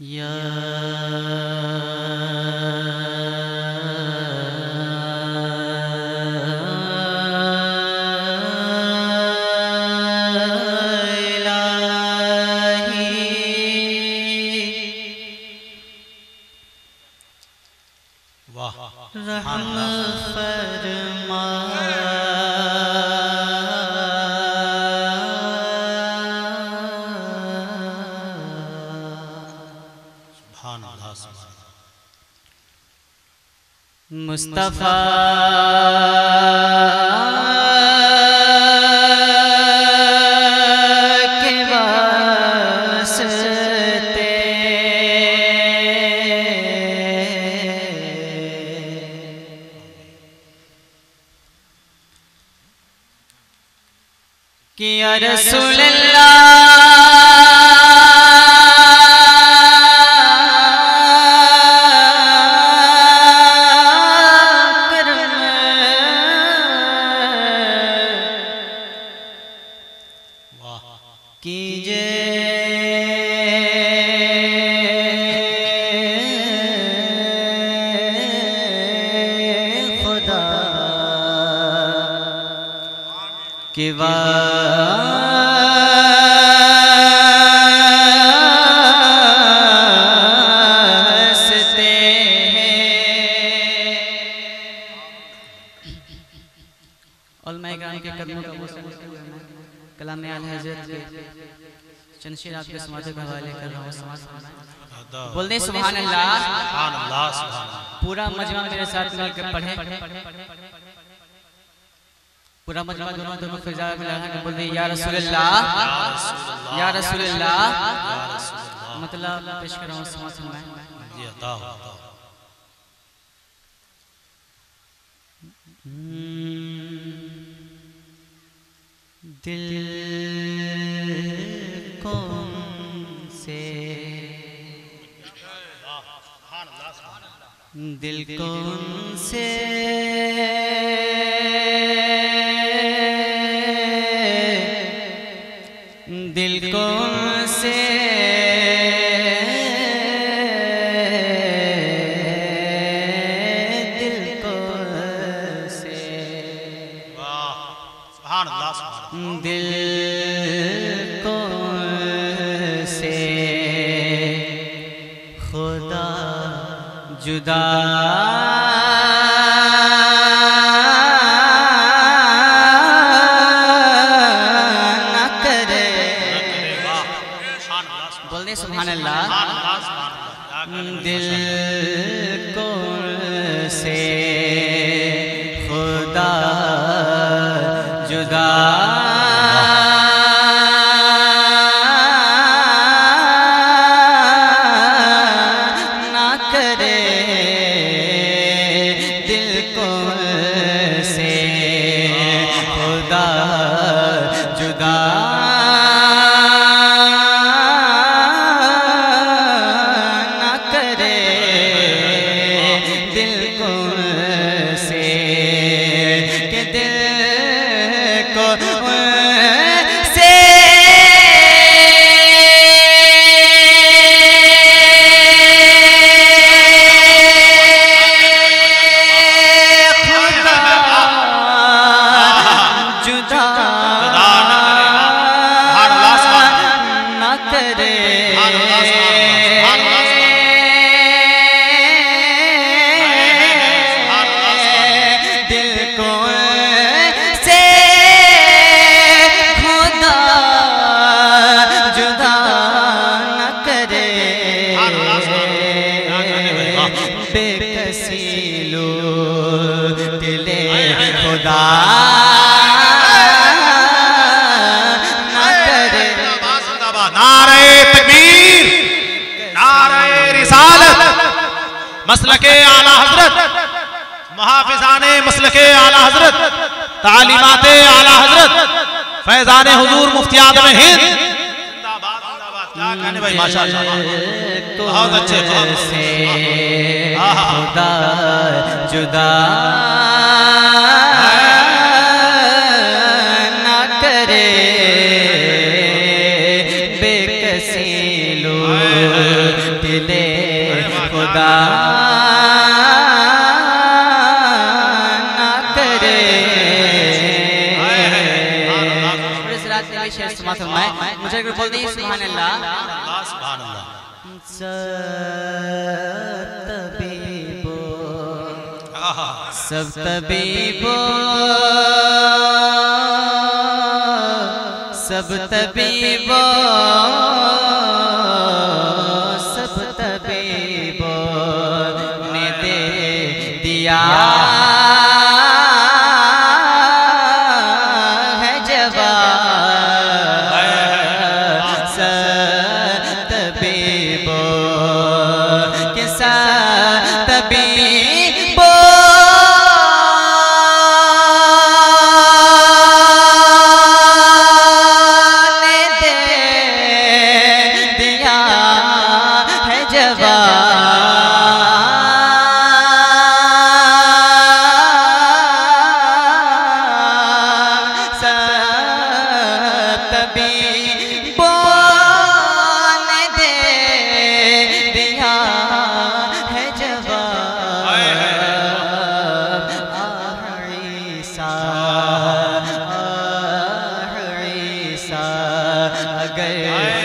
या मुस्तफा के वास्ते कि या रसूल के वास्ते उलमाए किराम के कदमों का कलाम आला हज़रत के चंद शेर आपके समाज के हवाले कर रहा हूँ। बोल दे सुभान अल्लाह। पूरा मजमा मेरे साथ मिलकर पढ़े। पूरा मजमा दोनों फिजा में लगा के बोल दे या रसूलुल्लाह, या रसूलुल्लाह। मतलब पेश कर रहा हूँ समाज में जी अता हो। दिल कौन से दिल कौन से दिल कौन से दिल कौन से दिल कौन से खुदा जुदा सुभान अल्लाह। दिल को से खुदा जुदा ना करे, दिल को से खुदा जुदा मसलके आला हजरत महाफिजाने मसलके आला हजरत तालीमाते आला हजरत फैजाने हुजूर मुफ्ती आदम हिंद क्या कहने भाई माशाअल्लाह बहुत अच्छे से खुदा जुदा ना करे बेकसी लो दिले खुदा ना करे। मुझे बोल दी सुभान अल्लाह। सब तबीबो सब तबीबो सब तबीबो ने दे दिया है जवाब। सब तबीबो के साथ तबीबो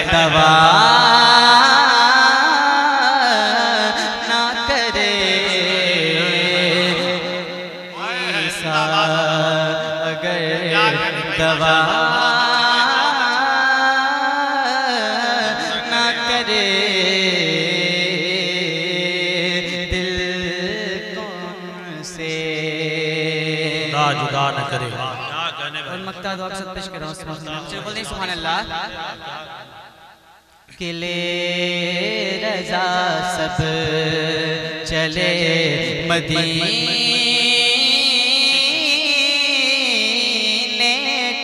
दवा ना करे ऐसा अगर दवा ना करे दिल कौन से जुदा न करे। और मक्ता दुआ के साथ पेश कर रहा हूँ। चलो बोलिए सुभान अल्लाह। किले रजा सब चले मदीने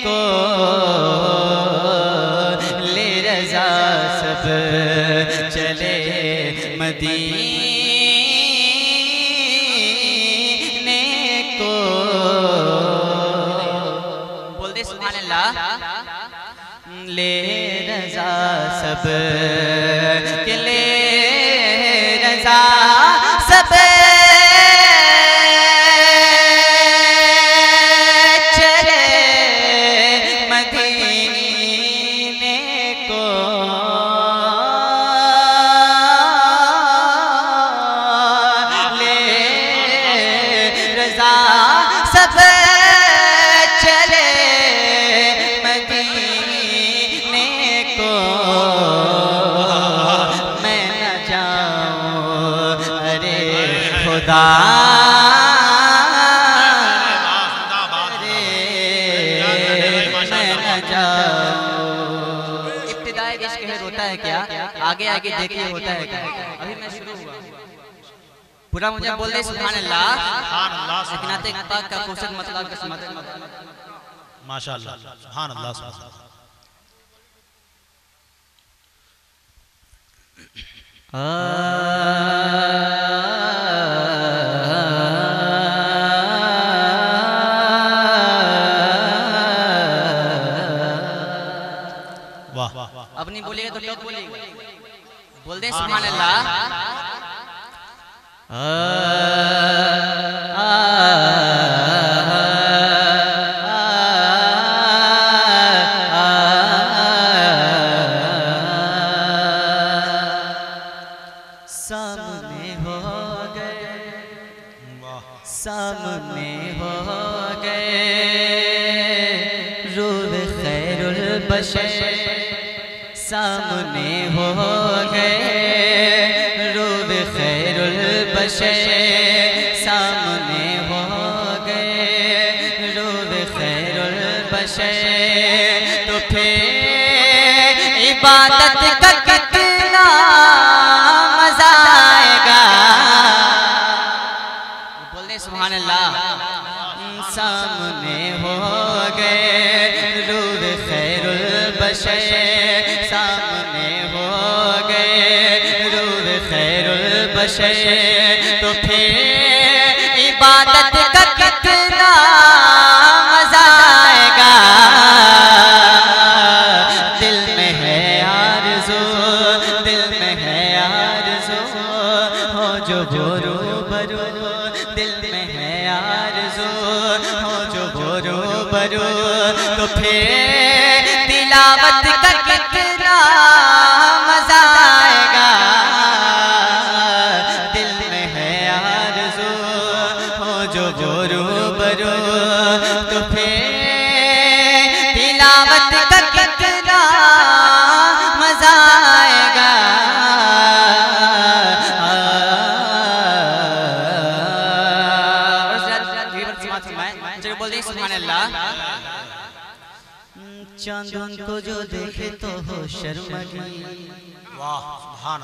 को, ले रजा सब चले मदीने को। बोल दे सुभान अल्लाह। ले रजा सब के ले रजा सब चले मदीने को, ले रजा सब चले मदीने को। मैं न जाऊं अरे खुदा रे, मैं न जाऊं। इब्तिदाई इश्क है रोता है क्या, आगे आगे देखिए होता है क्या। अभी मैं शुरू हुआ पूरा मुझे बोल दे सुभान अल्लाह। लेकिन आते पाक का फुर्सत मतलब का समझ माशाअल्लाह सुभान अल्लाह। वाह अब नहीं बोलेगा तो क्या बोलेगा। बोल दे सुभान अल्लाह। सामने हो गए, सामने हो गए रूह खैरुल बशर, सामने हो गए रूह खैरुल बशर, सामने हो गए रूह खैरुल बशर। तो फिर इबादत का कितना मजा आएगा। बोलने सुभान अल्लाह। सामने हो गए रूह खैरुल बशर, सामने हो गए रूह खैरुल बशर। तो फिर इबादत का कितना मजा आएगा। दिल में है आरज़ू, दिल में है आरज़ू वो रूबरू दिल में है आरज़ू, हो जो वो रूबरू तो फिर तिलावत का कितना मजा आएगा। दिल में है आरज़ू, हो जो वो रूबरू तो फिर तिलावत का कितना मजा आएगा। बोल सुभान अल्लाह। चांदन को जो देखे तो हो शर्मगी,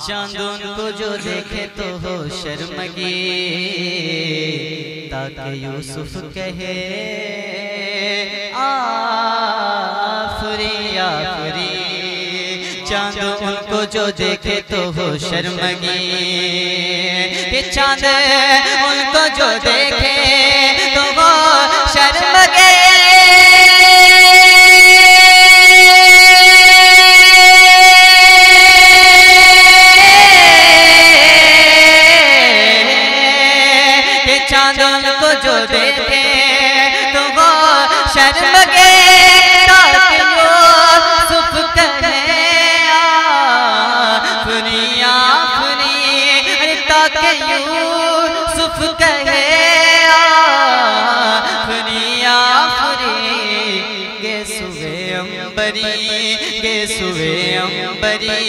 चांदन को जो देखे तो हो शर्मगी, ताकि यूसुफ कहे आफरी आफरी। चांद उनको जो देखे तो हो शर्मगी, ये चांद उनको जो देखे तो वो शर्मगे। चांद उनको जो देखे तो वो शर्मगे, ताकि यूसुफ कहे आफरी आफरी। अरे ताकि यूसुफ कहे आफरी आफरी। गे सुबह अंबरी, गे सुबह अंबरी,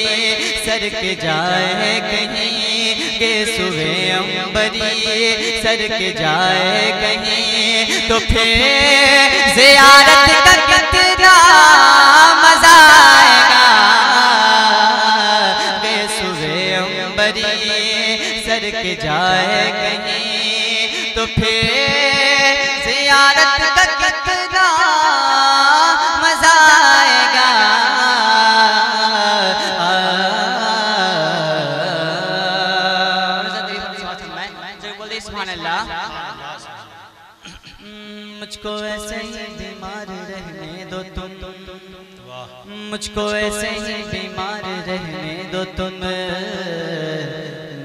सर के जाए कहीं, गे सुबह अंबरी सर के जाए कहीं, तो फिर ज़ियारत का कितना मजा आएगा। गे सुबह अंबरी सर के जाए कहीं, तो फिर ज़ियारत का कितना मजा आएगा। सुभान अल्लाह। मुझको ऐसे ही बीमार रहने दो तुम, मुझको ऐसे ही बीमार रहने दो तुम,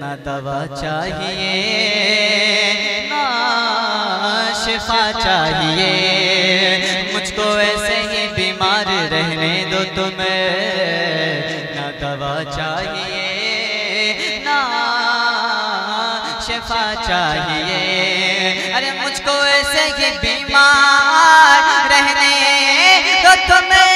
ना दवा चाहिए ना शिफा चाहिए। मुझको ऐसे ही बीमार रहने दो तुम, ना दवा चाहिए ना शिफा चाहिए। अरे मुझको ऐसे ही बीमार रहने तो तुम्हें,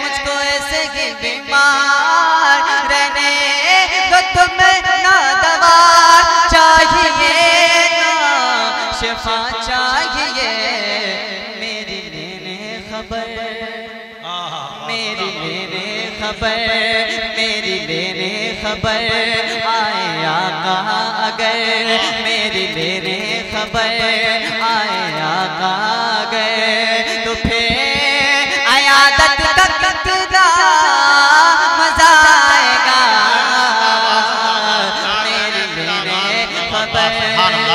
मुझको ऐसे ही बीमार रहने तो तुम्हें, ना दवा चाहिए ना शिफा चाहिए। मेरी लेने खबर, मेरी लेने खबर, मेरी लेने खबर आए आका अगर, मेरी लेने खबर आए आका अगर, तो फिर अयादत का कितना मजा आएगा। मेरी लेने खबर आए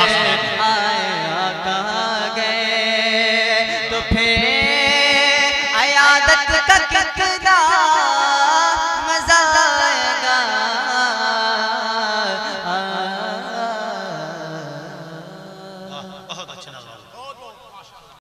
आका अगर, तो फिर